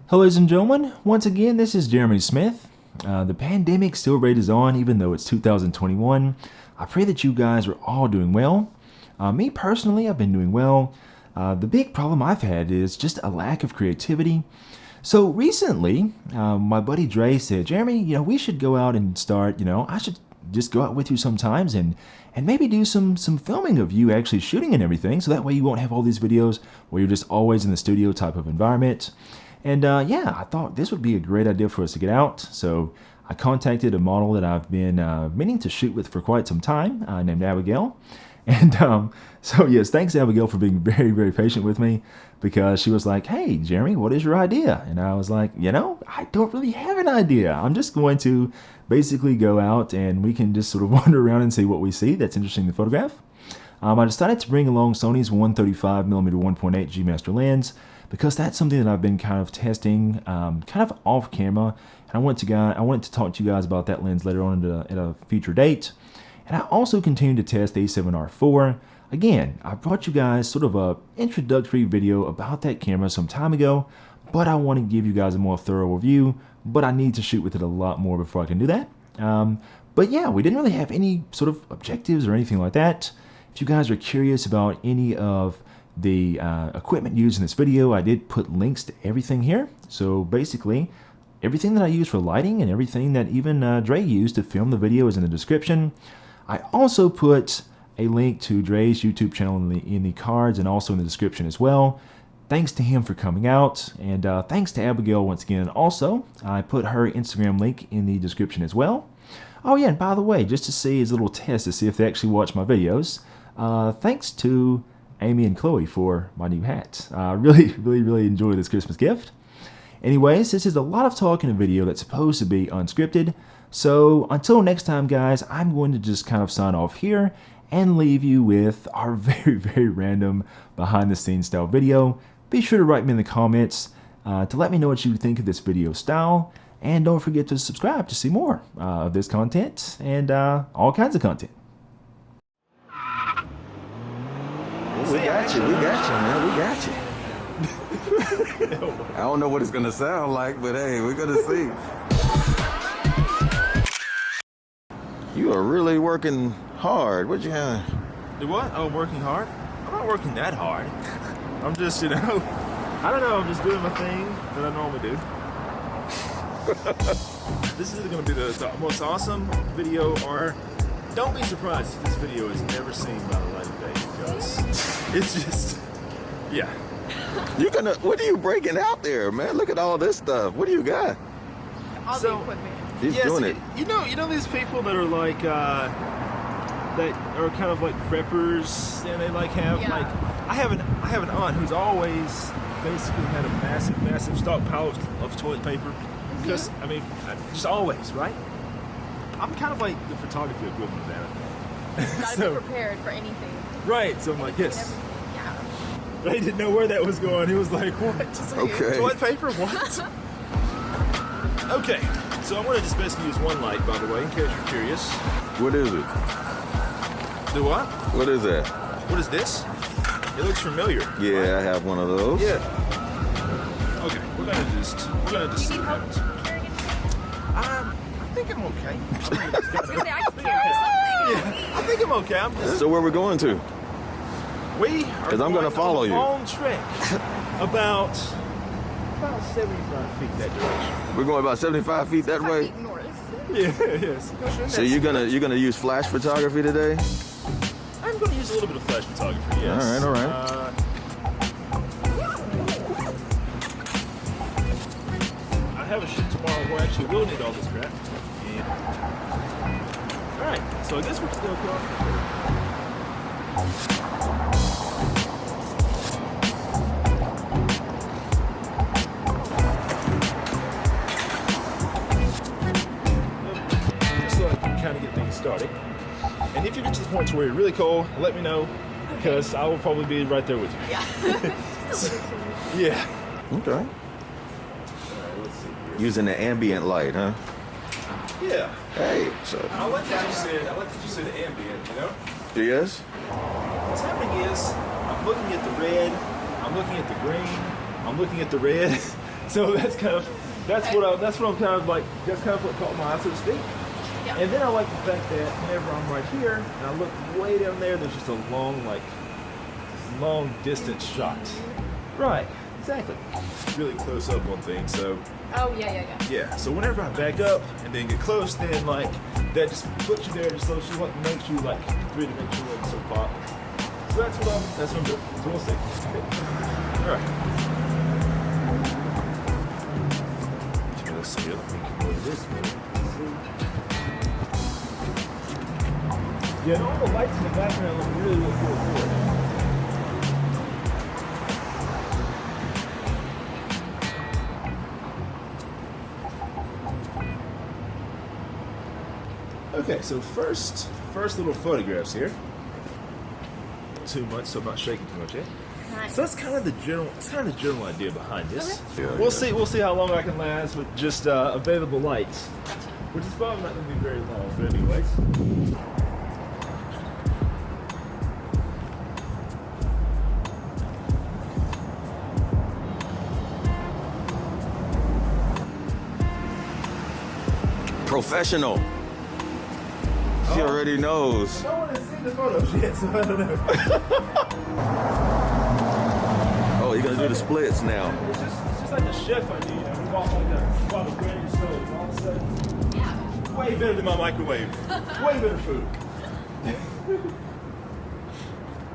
Hello, ladies and gentlemen. Once again, this is Jeremy Smith. The pandemic still rages on, even though it's 2021. I pray that you guys are all doing well. Me personally, I've been doing well. The big problem I've had is just a lack of creativity. So recently, my buddy Dre said, Jeremy, we should go out and start, I should just go out with you sometimes and maybe do some filming of you actually shooting and everything. So that way you won't have all these videos where you're just always in the studio type of environment. And yeah, I thought this would be a great idea for us to get out. So I contacted a model that I've been meaning to shoot with for quite some time, named Abigail. And so yes, thanks Abigail for being very, very patient with me, because she was like, hey, Jeremy, what is your idea? And I was like, I don't really have an idea. I'm just going to basically go out and we can just sort of wander around and see what we see that's interesting in the photograph. I decided to bring along Sony's 135mm 1.8 G Master lens, because that's something that I've been kind of testing kind of off camera, and I wanted to talk to you guys about that lens later on at a future date. And I also continue to test the A7R IV. Again, I brought you guys sort of a introductory video about that camera some time ago, but I want to give you guys a more thorough review, but I need to shoot with it a lot more before I can do that. But yeah, we didn't really have any sort of objectives or anything like that. If you guys are curious about any of the equipment used in this video, I did put links to everything here. So basically, everything that I use for lighting and everything that even Dre used to film the video is in the description. I also put a link to Dre's YouTube channel in the cards and also in the description as well. Thanks to him for coming out, and thanks to Abigail once again. Also, I put her Instagram link in the description as well. Oh yeah, and by the way, just to see as a little test to see if they actually watch my videos, thanks to Amy and Chloe for my new hat. Really enjoy this Christmas gift. Anyways, this is a lot of talk in a video that's supposed to be unscripted. So until next time, guys, I'm going to just kind of sign off here and leave you with our very random behind the scenes style video. Be sure to write me in the comments to let me know what you think of this video style. And don't forget to subscribe to see more of this content and all kinds of content. We got you, man, we got you. I don't know what it's gonna sound like, but hey, we're gonna see. You are really working hard. What you have? Do what? Oh, working hard? I'm not working that hard. I'm just, I don't know, I'm just doing my thing that I normally do. This is going to be the most awesome video, or don't be surprised if this video is never seen by the light of day, because it's just, yeah. What are you breaking out there, man? Look at all this stuff. What do you got? All the equipment. He's doing it. You know these people that are like, that are kind of like preppers, and they like have like, I have an aunt who's always basically had a massive stockpile of toilet paper. Because, I mean, just always, right? I'm kind of like the photography equivalent of that. Gotta be prepared for anything. Right, so I'm like, yes. Yeah. But he didn't know where that was going. He was like, what? Okay. Toilet paper? What? Okay, so I'm going to just basically use one light, by the way, in case you're curious. What is it? Do what? What is that? What is this? It looks familiar. Yeah, right? I have one of those. Yeah. Okay, we're gonna just see what happens. I think I'm okay. I think I'm okay. I'm just. So where we're going to? We are. Because I'm gonna follow you. Long trek, about 75 feet that direction. We're going about 75 feet that way. Feet north. Yeah. Yes. So you're gonna use flash photography today? I'm gonna use a little bit of flash photography. Yes. All right. I have a shoot tomorrow where actually we'll need all this crap. Alright, so I guess we're still going. Just so I can kind of get things started. And if you get to the point where you're really cold, let me know, because I will probably be right there with you. Yeah. Yeah. Okay. Using the ambient light, huh? Yeah. Hey, so. I like that you said ambient, Yes? What's happening is, I'm looking at the red, I'm looking at the green, I'm looking at the red, So that's what I'm kind of like. That's kind of what caught my eye, so to speak. Yeah. And then I like the fact that whenever I'm right here and I look way down there, there's just a long distance shot. Right, exactly. Really close up on things, so. Oh, yeah. Yeah, so whenever I back up and then get close, then like, that just puts you there, just so she like makes you like three-dimensional and so pop. So that's what I'm doing. So we'll see. Alright. Let's see, let me go this way. Yeah, and all the lights in the background look really cool. Okay, so first little photographs here. Too much, so I'm not shaking too much yet. Nice. So that's kind of the general idea behind this. Okay. Yeah, We'll see how long I can last with just available lights, which is probably not going to be very long, but anyways. Professional. She already knows. No one has seen the photos yet, so I don't know. Oh, you're gonna do the splits now. It's just like the chef I do, you know. We bought a brand new stove, all of a sudden, way better than my microwave. Way better food.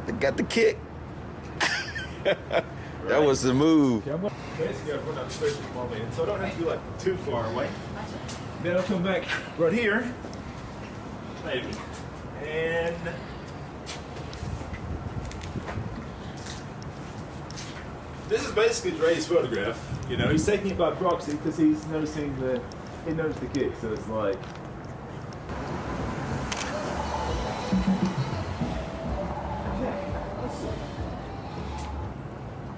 They got the kick. That was the move. Okay, basically, I've run out of space for the moment, so I don't have to be like too far away. Then I'll come back right here, maybe, and this is basically Dre's photograph. You know, he's taking it by proxy because he's noticing he noticed the kick, so it's like.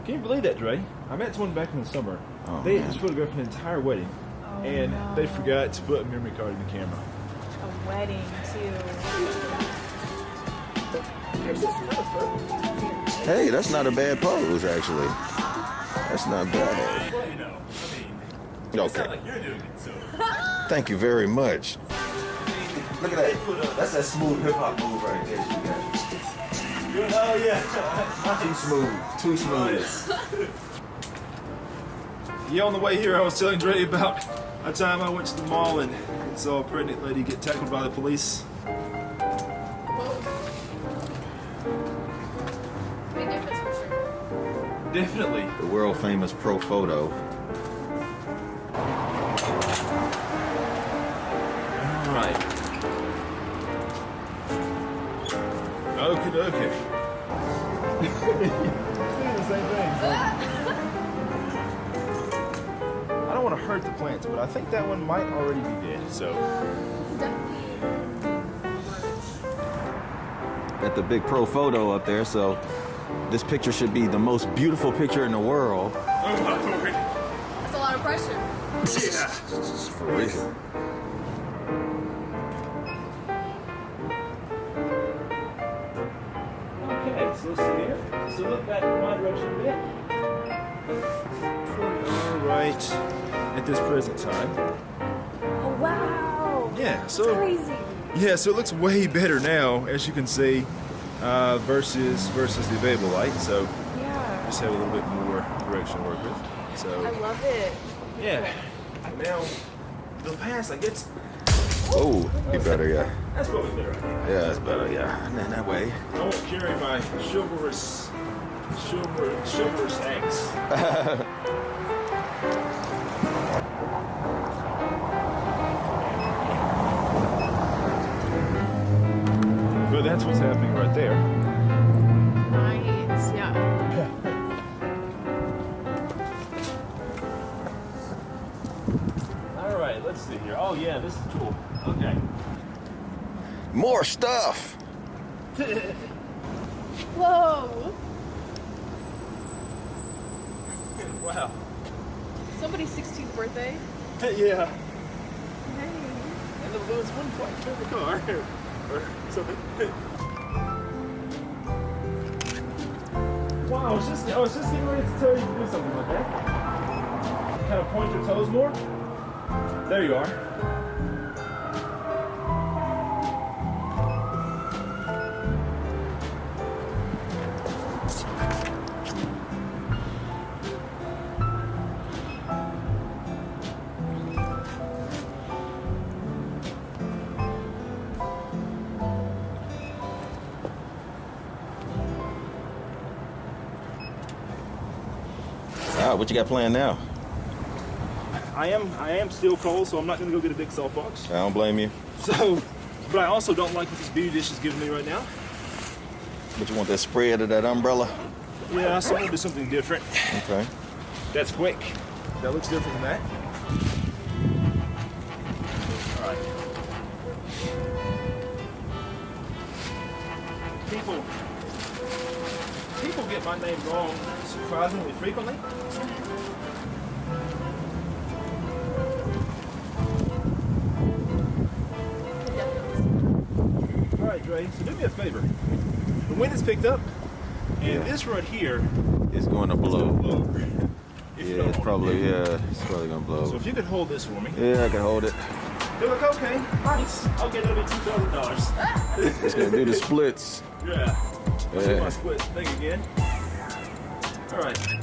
Can you believe that, Dre? I met someone back in the summer. Oh, they man. had photographed an entire wedding, and no. they forgot to put a memory card in the camera. A wedding, too. Hey, that's not a bad pose, actually. That's not bad. Well, you know, I mean, it's Okay. not like you're doing it, so. Thank you very much. Look at that. That's that smooth hip hop move right there. Oh, yeah. Too smooth. Yeah, on the way here, I was telling Dre about a time I went to the mall and saw a pregnant lady get tackled by the police. Big difference for sure. Definitely. The world famous Profoto. All right. Okay. Saying the same thing. I don't want to hurt the plants, but I think that one might already be dead. So. Got the big Profoto up there, so this picture should be the most beautiful picture in the world. Oh my lord. That's a lot of pressure. Yeah. For real. Okay, so let's see here. So look back in my direction a bit. All right. At this present time. Oh, wow. Yeah. That's So. crazy. Yeah. So it looks way better now, as you can see, versus the available light. So Yeah. just have a little bit more direction to work with. So. I love it. Yeah. Now, the past, I guess. Oh, you better, yeah. That's probably better. I think. Yeah, it's better, yeah. And then that way. I won't carry my chivalrous axe. But that's what's happening right there. Nice. Yeah. All right, let's see here. Oh yeah, this is cool. Okay. More stuff. Whoa. Wow. Somebody's 16th birthday. Yeah. Hey. And there was one point in the car or something. Wow, I was just getting ready to tell you to do something like that. kind of point your toes more. There you are. What you got planned now? I am still cold, so I'm not gonna go get a big softbox. I don't blame you. So, but I also don't like what this beauty dish is giving me right now. But you want that spread of that umbrella? Yeah, so I'm gonna do something different. Okay. That's quick. That looks different than that. All right. People get my name wrong surprisingly frequently. All right, Dre, so do me a favor. The wind is picked up, and this right here It's going to blow. If you Yeah, don't it's want probably it. it's probably gonna blow. So if you could hold this for me. Yeah, I can hold it. You're like, okay, nice. Okay, that'll be $2,000. It's gonna do the splits. Yeah. Let's do Yeah. my split thing again. All right.